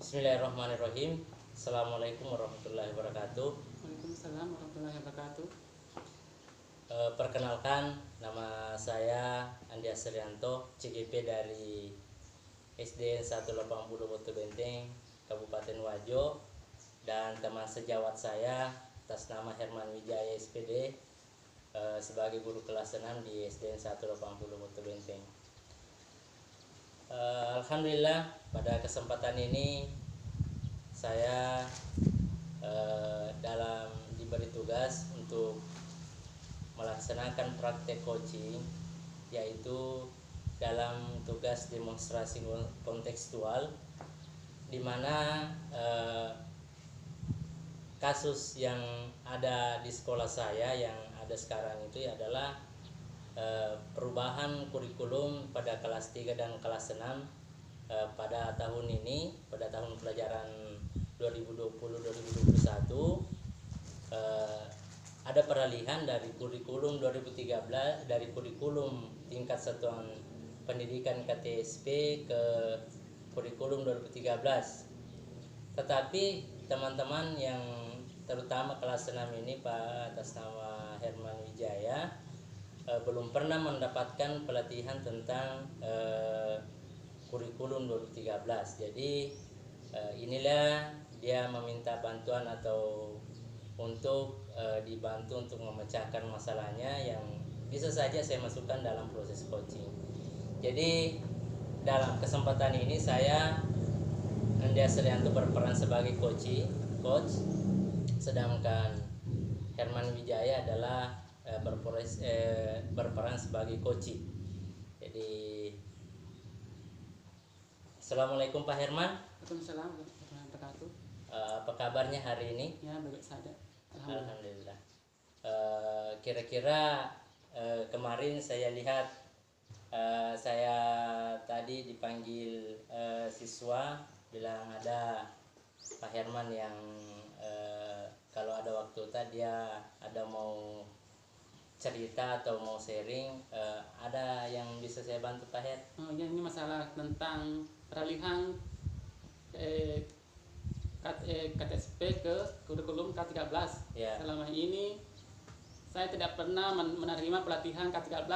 Bismillahirrahmanirrahim. Assalamualaikum warahmatullahi wabarakatuh. Waalaikumsalam warahmatullahi wabarakatuh. Perkenalkan, nama saya Andi Asrianto, CGP dari SDN 180 Boto Benteng, Kabupaten Wajo, dan teman sejawat saya atas nama Herman Wijaya SPD sebagai guru kelas 6 di SDN 180 Boto Benteng. Alhamdulillah pada kesempatan ini saya dalam diberi tugas untuk melaksanakan praktek coaching, yaitu dalam tugas demonstrasi kontekstual, di mana kasus yang ada di sekolah saya yang ada sekarang itu adalah perubahan kurikulum pada kelas 3 dan kelas 6 pada tahun ini, pada tahun pelajaran 2020-2021 ada peralihan dari kurikulum 2013 dari kurikulum tingkat satuan pendidikan KTSP ke kurikulum 2013. Tetapi teman-teman yang terutama kelas 6 ini Pak atas nama Herman Wijaya belum pernah mendapatkan pelatihan tentang kurikulum 2013. Jadi inilah dia meminta bantuan atau untuk dibantu untuk memecahkan masalahnya yang bisa saja saya masukkan dalam proses coaching. Jadi dalam kesempatan ini saya Andi Asrianto berperan sebagai coach, sedangkan Herman Wijaya adalah berperan sebagai coach. Jadi Assalamualaikum Pak Herman. Waalaikumsalam warahmatullahi wabarakatuh. Apa kabarnya hari ini? Ya, baik saja. Alhamdulillah. Kira-kira kemarin saya lihat saya tadi dipanggil siswa bilang ada Pak Herman yang kalau ada waktu tadi dia ada mau cerita atau mau sharing, ada yang bisa saya bantu Pak Her? Oh ya, ini masalah tentang peralihan KTSP ke kurikulum K13. Ya. Selama ini saya tidak pernah menerima pelatihan K13.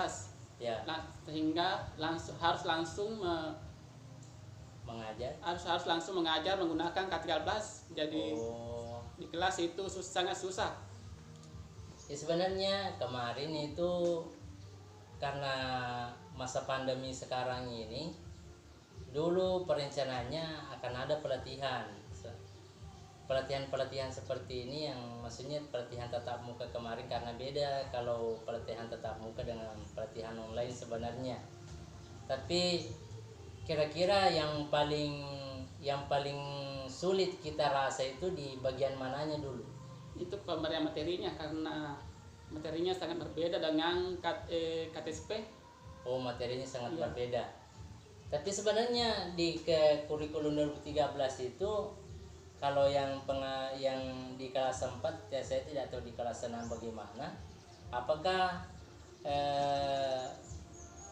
Ya. Sehingga harus langsung mengajar menggunakan K13. Jadi di kelas itu sangat susah. Ya, sebenarnya kemarin itu karena masa pandemi sekarang ini, dulu perencanaannya akan ada pelatihan seperti ini, yang maksudnya pelatihan tatap muka kemarin, karena beda kalau pelatihan tatap muka dengan pelatihan online sebenarnya. Tapi kira-kira yang paling sulit kita rasa itu di bagian mananya dulu? Itu pemberian materinya, karena materinya sangat berbeda dengan KTSP. Oh, materinya sangat berbeda. Tapi sebenarnya di kurikulum 2013 itu kalau yang di kelas 4 ya saya tidak tahu di kelas 6 bagaimana. Apakah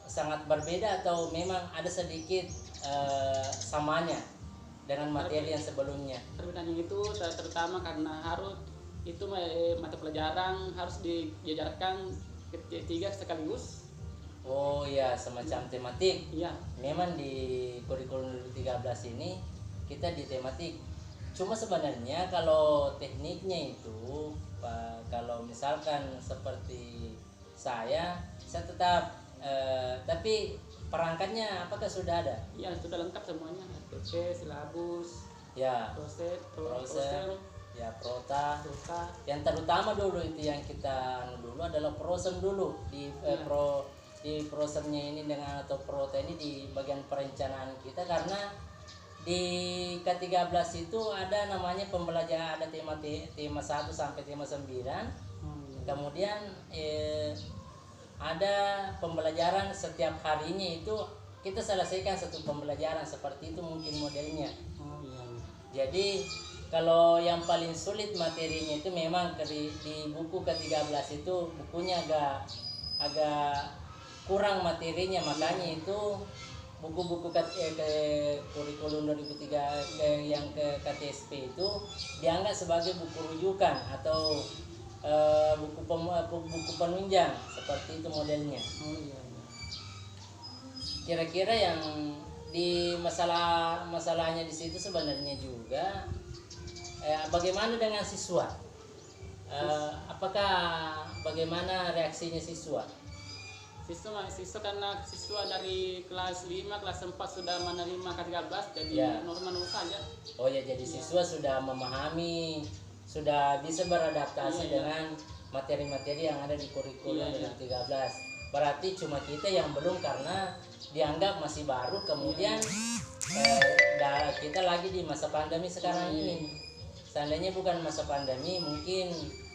sangat berbeda atau memang ada sedikit samanya dengan materi yang sebelumnya? Perbedaannya itu terutama karena itu mata pelajaran harus diajarkan ketiga sekaligus. Oh ya, semacam tematik. Iya. Memang di kurikulum 2013 ini kita di tematik. Cuma sebenarnya kalau tekniknya itu kalau misalkan seperti saya tetap tapi perangkatnya apakah sudah ada? Iya, sudah lengkap semuanya. PP, silabus, Ya, proses, ya prota. Yang terutama dulu itu yang kita dulu adalah prosem dulu di prosemnya ini dengan atau prota ini di bagian perencanaan kita, karena di K13 itu ada namanya pembelajaran, ada tema 1 sampai tema 9. Kemudian ada pembelajaran setiap harinya itu kita selesaikan satu pembelajaran, seperti itu mungkin modelnya. Jadi kalau yang paling sulit materinya itu memang di buku ke-13 itu bukunya agak kurang materinya, makanya itu buku-buku ke kurikulum 2003 yang ke KTSP itu dianggap sebagai buku rujukan atau buku penunjang seperti itu modelnya. Oh iya, iya. Kira-kira yang di masalahnya di situ sebenarnya juga bagaimana dengan siswa? Apakah bagaimana reaksinya siswa? Siswa karena siswa dari kelas 5, kelas 4 sudah menerima K13, jadi Ya. normal saja. Oh ya, jadi siswa sudah memahami, sudah bisa beradaptasi Iya, iya. dengan materi-materi yang ada di kurikulum Iya, iya. 2013. Berarti cuma kita yang belum karena dianggap masih baru, kemudian kita lagi di masa pandemi sekarang ini. Seandainya bukan masa pandemi, mungkin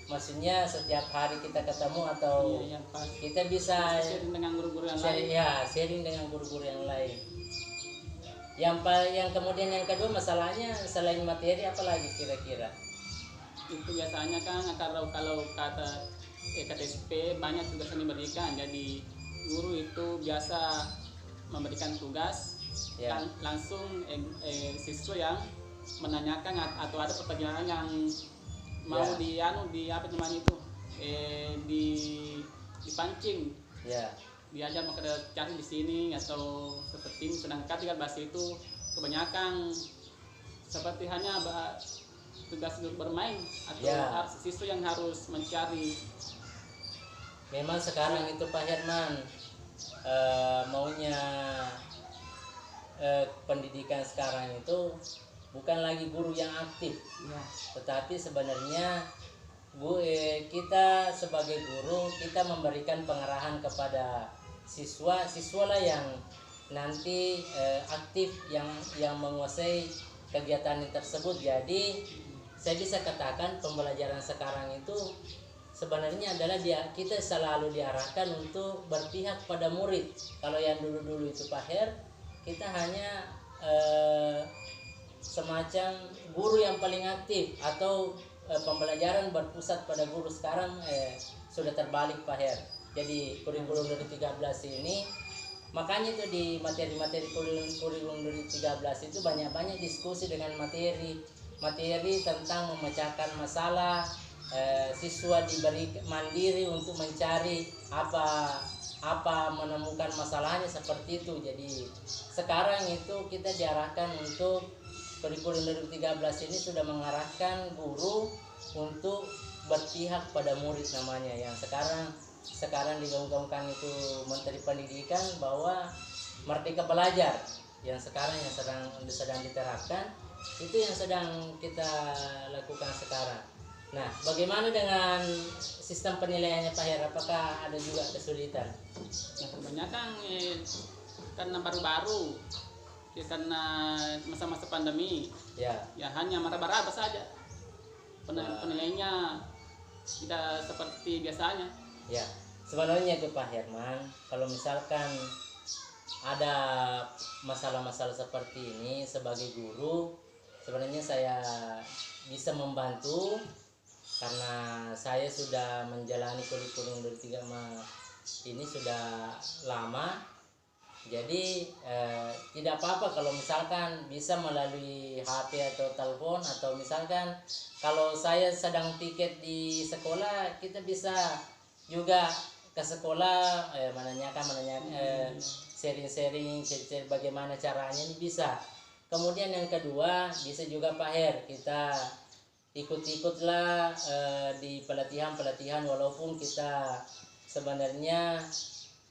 maksudnya setiap hari kita ketemu atau Iya, pas. kita bisa Sharing dengan guru-guru yang lain. sharing dengan guru-guru yang lain. Yang kemudian yang kedua masalahnya selain materi apa lagi kira-kira? Itu biasanya kan kalau kata KTSP banyak tugas yang diberikan, jadi guru itu biasa memberikan tugas Ya. langsung siswa yang menanyakan atau ada pertanyaan yang mau Ya. di apa namanya itu dipancing, Ya. diajar maka cari di sini atau seperti ini. Sedangkan 13 itu kebanyakan seperti hanya tugas bermain atau Ya. siswa yang harus mencari. Memang sekarang itu Pak Herman maunya pendidikan sekarang itu bukan lagi guru yang aktif, Ya. tetapi sebenarnya kita sebagai guru kita memberikan pengarahan kepada siswa lah yang nanti aktif yang menguasai kegiatan tersebut. Jadi saya bisa katakan pembelajaran sekarang itu sebenarnya adalah kita selalu diarahkan untuk berpihak pada murid. Kalau yang dulu-dulu itu Pak Her, kita hanya semacam guru yang paling aktif atau pembelajaran berpusat pada guru. Sekarang sudah terbalik Pak Her. Jadi kurikulum 2013 ini, makanya itu di materi-materi kurikulum 2013 itu banyak-banyak diskusi dengan materi tentang memecahkan masalah. Siswa diberi mandiri untuk mencari apa menemukan masalahnya seperti itu. Jadi sekarang itu kita diarahkan untuk kurikulum 2013 ini sudah mengarahkan guru untuk berpihak pada murid namanya, yang sekarang digaungkan itu Menteri Pendidikan bahwa Merdeka Belajar yang sekarang sedang diterapkan, itu yang sedang kita lakukan sekarang. Nah, bagaimana dengan sistem penilaiannya Pak Her? Apakah ada juga kesulitan? Yang kebanyakan karena baru-baru, karena masa-masa pandemi, Ya. ya hanya meraba-raba saja. Penilaiannya tidak seperti biasanya. Ya, sebenarnya itu Pak Herman, kalau misalkan ada masalah-masalah seperti ini sebagai guru, sebenarnya saya bisa membantu karena saya sudah menjalani kurikulum 2013 ini sudah lama. Jadi tidak apa-apa kalau misalkan bisa melalui HP atau telepon, atau misalkan kalau saya sedang piket di sekolah, kita bisa juga ke sekolah menanyakan sharing bagaimana caranya, ini bisa. Kemudian yang kedua bisa juga Pak Her, kita ikut-ikutlah di pelatihan walaupun kita sebenarnya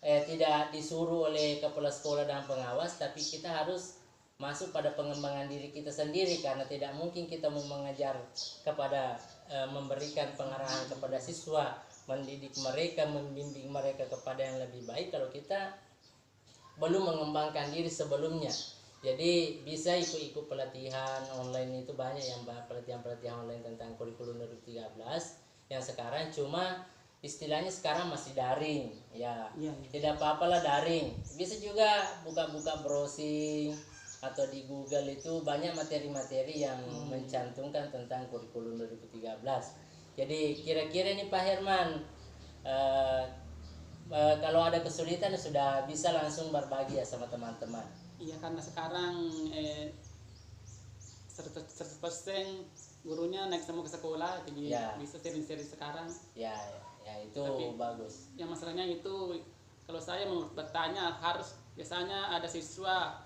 tidak disuruh oleh kepala sekolah dan pengawas, tapi kita harus masuk pada pengembangan diri kita sendiri, karena tidak mungkin kita mau mengajar kepada memberikan pengarahan kepada siswa, mendidik mereka, membimbing mereka kepada yang lebih baik kalau kita belum mengembangkan diri sebelumnya. Jadi bisa ikut pelatihan online, itu banyak yang pelatihan online tentang kurikulum 2013 yang sekarang cuma istilahnya sekarang masih daring ya. Tidak apa-apalah daring, bisa juga buka-buka browsing atau di Google, itu banyak materi-materi yang mencantumkan tentang kurikulum 2013. Jadi kira-kira ini Pak Herman, kalau ada kesulitan sudah bisa langsung berbagi ya sama teman-teman. Iya, karena sekarang 100% gurunya naik semua ke sekolah, jadi Ya. bisa sering-sering sekarang. Ya, ya itu Tapi bagus. yang masalahnya itu, kalau saya mau bertanya harus, biasanya ada siswa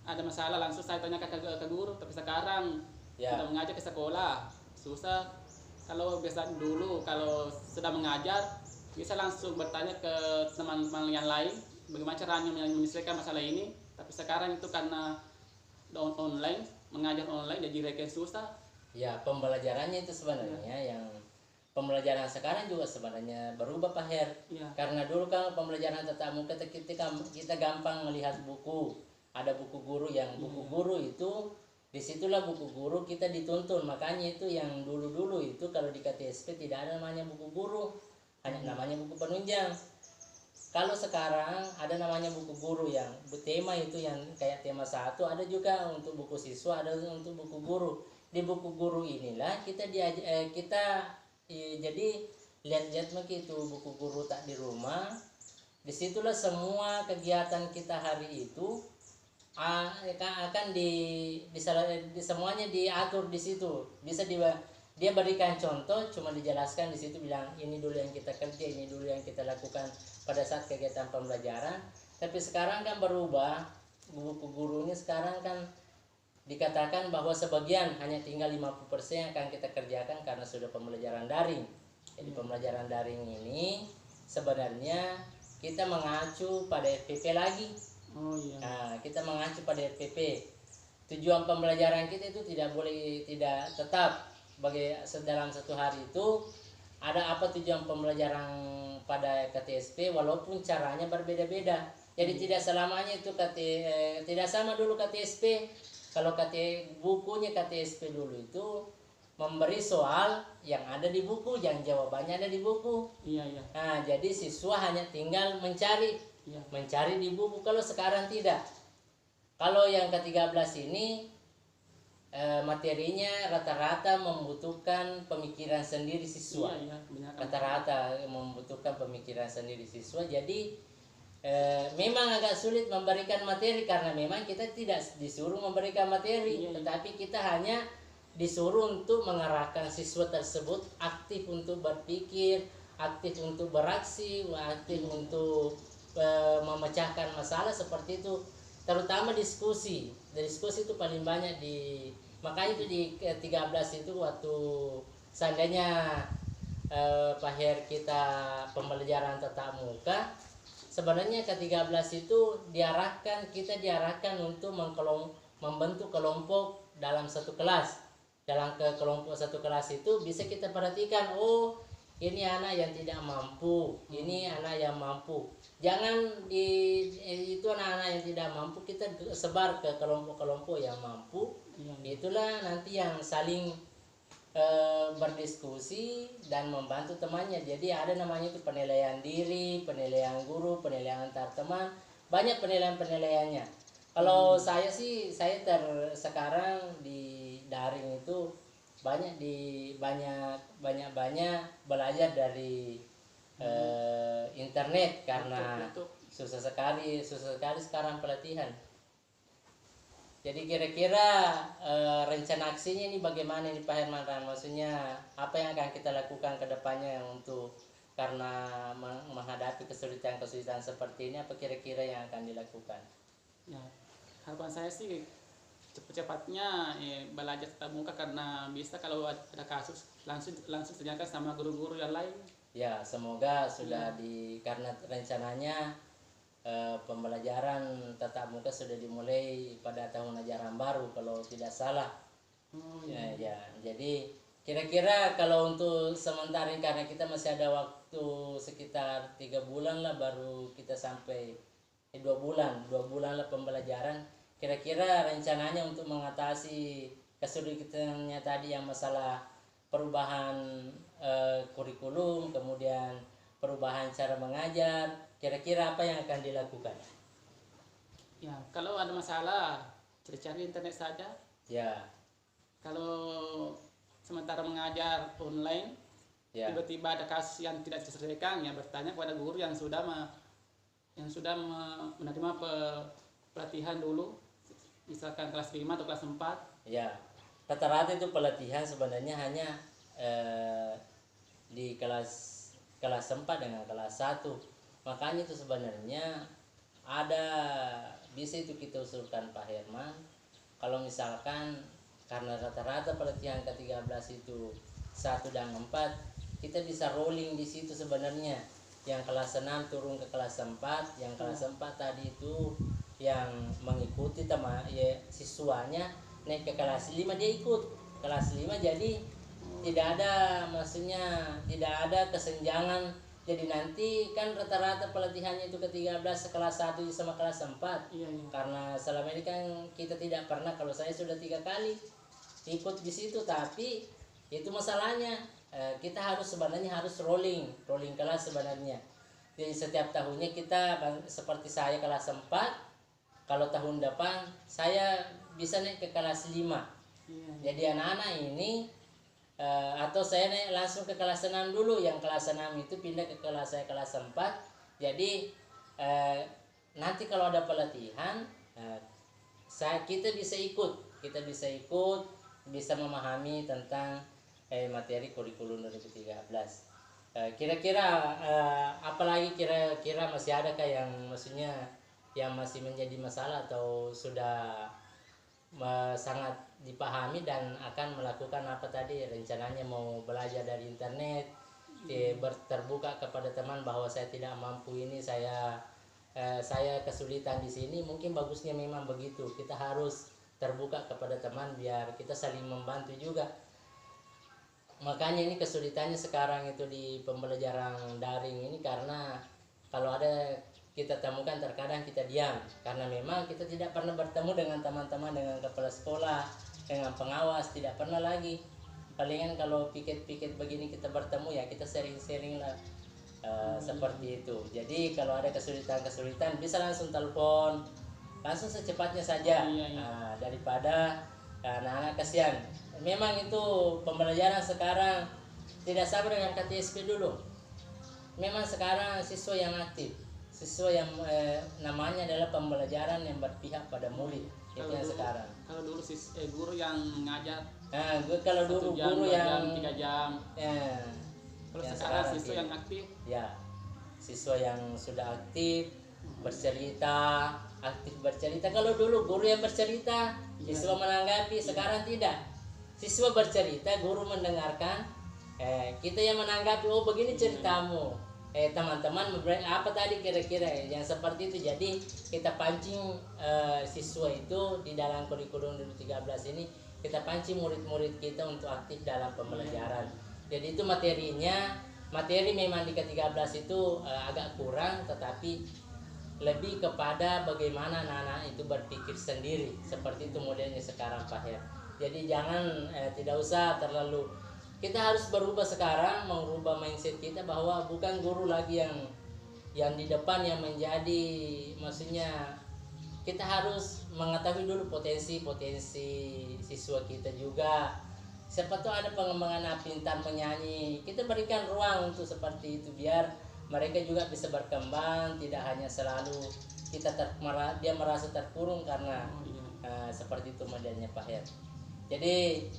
ada masalah langsung saya tanyakan ke guru, tapi sekarang Ya. sudah mengajar ke sekolah susah. Kalau biasa dulu kalau sudah mengajar bisa langsung bertanya ke teman-teman yang lain bagaimana caranya menyelesaikan masalah ini, tapi sekarang itu karena online, mengajar online jadi mereka susah. Ya, pembelajarannya itu sebenarnya yang pembelajaran sekarang juga sebenarnya berubah Pak Her. Iya. Karena dulu kan pembelajaran tatap muka kita gampang melihat buku. Ada buku guru yang buku guru itu disitulah buku guru kita dituntun. Makanya itu yang dulu-dulu itu kalau di KTSP tidak ada namanya buku guru, hanya namanya buku penunjang. Kalau sekarang ada namanya buku guru yang tema itu yang kayak tema 1, ada juga untuk buku siswa, ada untuk buku guru. Di buku guru inilah kita jadi lihat-lihat begitu buku guru tak di rumah. Disitulah semua kegiatan kita hari itu akan semuanya diatur di situ. Bisa dia berikan contoh, cuma dijelaskan di situ, bilang ini dulu yang kita kerja, ini dulu yang kita lakukan pada saat kegiatan pembelajaran. Tapi sekarang kan berubah, buku guru ini sekarang kan dikatakan bahwa sebagian hanya tinggal 50% yang akan kita kerjakan karena sudah pembelajaran daring. Jadi pembelajaran daring ini sebenarnya kita mengacu pada FPP lagi. Oh iya. Nah, kita mengacu pada FPP. Tujuan pembelajaran kita itu tidak tetap dalam satu hari itu ada apa tujuan pembelajaran pada KTSP, walaupun caranya berbeda-beda. Jadi tidak selamanya itu tidak sama dulu KTSP. Kalau bukunya KTSP dulu itu memberi soal yang ada di buku, yang jawabannya ada di buku. Iya. Nah, jadi siswa hanya tinggal mencari di buku. Kalau sekarang tidak. Kalau yang ke-13 ini materinya rata-rata membutuhkan pemikiran sendiri siswa. Iya, Rata-rata membutuhkan pemikiran sendiri siswa. Jadi memang agak sulit memberikan materi karena memang kita tidak disuruh memberikan materi, tetapi kita hanya disuruh untuk mengarahkan siswa tersebut aktif untuk berpikir, aktif untuk beraksi, aktif untuk memecahkan masalah seperti itu. Terutama diskusi itu paling banyak makanya itu di 13 itu waktu seandainya Pak Her kita pembelajaran tatap muka, sebenarnya ke-13 itu kita diarahkan untuk membentuk kelompok dalam satu kelas. Dalam kelompok satu kelas itu bisa kita perhatikan, oh ini anak yang tidak mampu, ini anak yang mampu. Jangan itu anak-anak yang tidak mampu kita sebar ke kelompok-kelompok yang mampu. Itulah nanti yang saling berdiskusi dan membantu temannya. Jadi ada namanya itu penilaian diri, penilaian guru, penilaian antar teman. Banyak penilaian-penilaiannya. Kalau saya sekarang di daring itu banyak belajar dari internet karena susah sekali sekarang pelatihan. Jadi kira-kira rencana aksinya ini bagaimana nih Pak Herman? Maksudnya apa yang akan kita lakukan ke depannya untuk karena menghadapi kesulitan seperti ini, apa kira-kira yang akan dilakukan? Ya, harapan saya sih cepat-cepatnya belajar tatap muka, karena bisa kalau ada kasus langsung tanyakan sama guru-guru yang lain. Ya, semoga sudah karena rencananya pembelajaran tatap muka sudah dimulai pada tahun ajaran baru kalau tidak salah. Ya, jadi kira-kira kalau untuk sementara ini karena kita masih ada waktu sekitar 3 bulan lah baru kita sampai 2 bulan lah pembelajaran. Kira-kira rencananya untuk mengatasi kesulitannya tadi yang masalah perubahan kurikulum, kemudian perubahan cara mengajar, kira-kira apa yang akan dilakukan? Ya, kalau ada masalah cari internet saja. Ya. Kalau sementara mengajar online, tiba-tiba ada kasus yang tidak diselesaikan, ya bertanya kepada guru yang sudah menerima pelatihan dulu, misalkan kelas 5 atau kelas 4. Ya, rata-rata itu pelatihan sebenarnya hanya di kelas 4 dengan kelas 1. Makanya itu sebenarnya ada bisa itu kita usulkan Pak Herman, kalau misalkan karena rata-rata pelatihan ke-13 itu 1 dan 4, kita bisa rolling di situ sebenarnya. Yang kelas 6 turun ke kelas 4, yang kelas 4 tadi itu yang mengikuti siswanya naik ke kelas 5, dia ikut kelas 5, jadi tidak ada, maksudnya tidak ada kesenjangan. Jadi nanti kan rata-rata pelatihannya itu ke-13 kelas 1 sama kelas 4. Iya. Karena selama ini kan kita tidak pernah, kalau saya sudah 3 kali ikut di situ, tapi itu masalahnya kita harus sebenarnya harus rolling kelas sebenarnya. Jadi setiap tahunnya kita, seperti saya kelas 4, kalau tahun depan saya bisa naik ke kelas 5. Iya. Jadi anak-anak ini atau saya naik langsung ke kelas 6 dulu, yang kelas 6 itu pindah ke kelas saya kelas 4. Jadi nanti kalau ada pelatihan kita bisa ikut, bisa memahami tentang materi kurikulum 2013. Kira-kira apalagi kira-kira masih adakah yang maksudnya yang masih menjadi masalah atau sudah sangat dipahami dan akan melakukan apa tadi rencananya, mau belajar dari internet, terbuka kepada teman bahwa saya tidak mampu ini, saya kesulitan di sini. Mungkin bagusnya memang begitu, kita harus terbuka kepada teman biar kita saling membantu juga. Makanya ini kesulitannya sekarang itu di pembelajaran daring ini, karena kalau ada kita temukan terkadang kita diam, karena memang kita tidak pernah bertemu dengan teman-teman, dengan kepala sekolah, dengan pengawas, tidak pernah lagi. Palingan kalau piket-piket begini kita bertemu, ya kita sharing-sharing lah, seperti itu. Jadi kalau ada kesulitan bisa langsung telepon, langsung secepatnya saja. Daripada anak-anak kasihan. Memang itu pembelajaran sekarang tidak sama dengan KTSP dulu. Memang sekarang siswa yang aktif, siswa yang namanya adalah pembelajaran yang berpihak pada murid. Itu yang sekarang. Kalau dulu guru yang ngajar. Kalau dulu guru yang 3 jam. Kalau sekarang siswa yang aktif. Ya, siswa yang sudah aktif bercerita. Kalau dulu guru yang bercerita, siswa menanggapi. Sekarang tidak. Siswa bercerita, guru mendengarkan, kita yang menanggapi. Oh begini ceritamu, teman-teman apa tadi kira-kira yang seperti itu. Jadi kita pancing siswa itu di dalam kurikulum 2013 ini, kita pancing murid-murid kita untuk aktif dalam pembelajaran. Jadi itu materi memang di ke-13 itu agak kurang, tetapi lebih kepada bagaimana anak-anak itu berpikir sendiri. Seperti itu modelnya sekarang Pak Her. Jadi jangan tidak usah terlalu, kita harus berubah sekarang, mengubah mindset kita bahwa bukan guru lagi yang di depan yang menjadi, maksudnya kita harus mengetahui dulu potensi siswa kita juga. Siapa tahu ada pengembangan pintar menyanyi, kita berikan ruang untuk seperti itu biar mereka juga bisa berkembang, tidak hanya selalu dia merasa terkurung karena seperti itu modelnya Pak Her. Jadi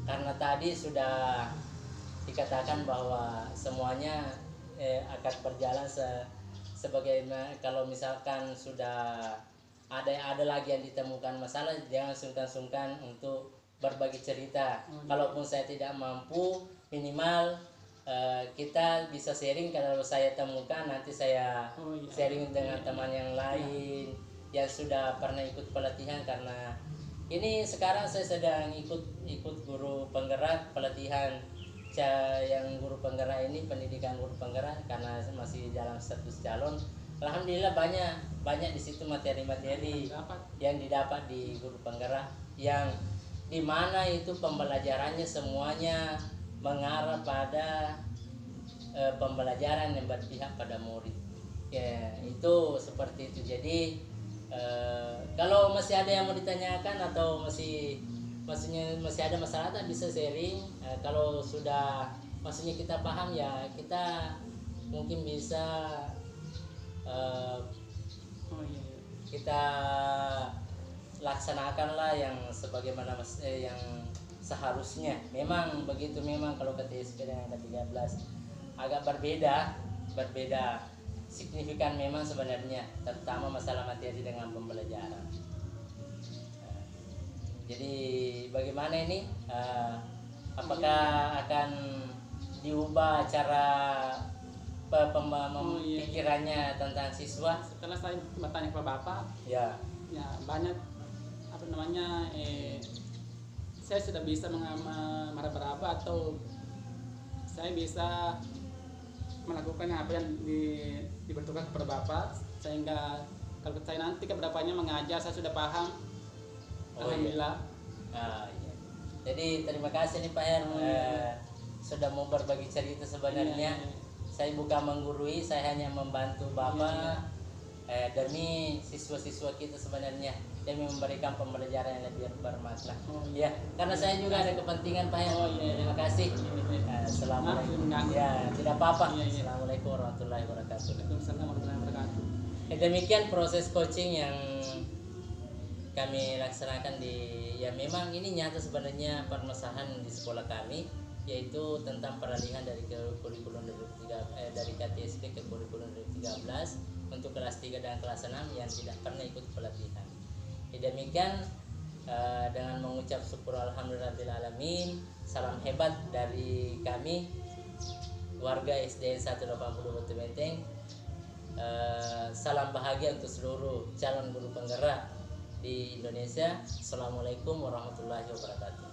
karena tadi sudah dikatakan bahwa semuanya akan berjalan sebagaimana, kalau misalkan sudah ada lagi yang ditemukan masalah, jangan sungkan-sungkan untuk berbagi cerita. Kalaupun saya tidak mampu, minimal kita bisa sharing. Kalau saya temukan, nanti saya sharing dengan teman yang lain yang sudah pernah ikut pelatihan. Karena ini sekarang saya sedang ikut guru penggerak pelatihan yang guru penggerak ini, pendidikan guru penggerak, karena masih dalam status calon. Alhamdulillah banyak di situ materi-materi yang didapat di guru penggerak, yang dimana itu pembelajarannya semuanya mengarah pada pembelajaran yang berpihak pada murid. Ya, itu seperti itu. Jadi kalau masih ada yang mau ditanyakan atau maksudnya masih ada masalah, tak bisa sharing. Kalau sudah maksudnya kita paham, ya kita mungkin bisa kita laksanakanlah yang sebagaimana yang seharusnya. Memang begitu, memang kalau KTSP dengan ke-13 agak berbeda signifikan memang sebenarnya, terutama masalah materi dengan pembelajaran. Jadi bagaimana ini, apakah akan diubah cara pikirannya tentang siswa? Setelah saya bertanya ke Bapak, Ya, ya banyak apa namanya, saya sudah bisa meraba-raba atau saya bisa melakukan apa yang dibentukkan kepada Bapak, sehingga kalau saya nanti keberapanya mengajar saya sudah paham. Oh, Alhamdulillah. iya. Jadi terima kasih nih Pak Her, sudah mau berbagi cerita. Sebenarnya saya bukan menggurui, saya hanya membantu Bapak demi siswa-siswa kita sebenarnya, demi memberikan pembelajaran yang lebih bermakna. Ya, karena saya juga ada kepentingan Pak Her. Terima kasih. Assalamualaikum. Ya, tidak apa-apa. Assalamualaikum warahmatullahi wabarakatuh. Waalaikumsalam warahmatullahi wabarakatuh. Demikian proses coaching yang kami laksanakan ya memang ini nyata sebenarnya permasalahan di sekolah kami, yaitu tentang peralihan dari kurikulum dari KTSP ke kurikulum 2013 untuk kelas 3 dan kelas 6 yang tidak pernah ikut pelatihan. Demikian, dengan mengucap syukur alhamdulillahirabbil alamin, salam hebat dari kami warga SDN 180 Batu Menteng. Salam bahagia untuk seluruh calon guru penggerak di Indonesia. Assalamualaikum warahmatullahi wabarakatuh.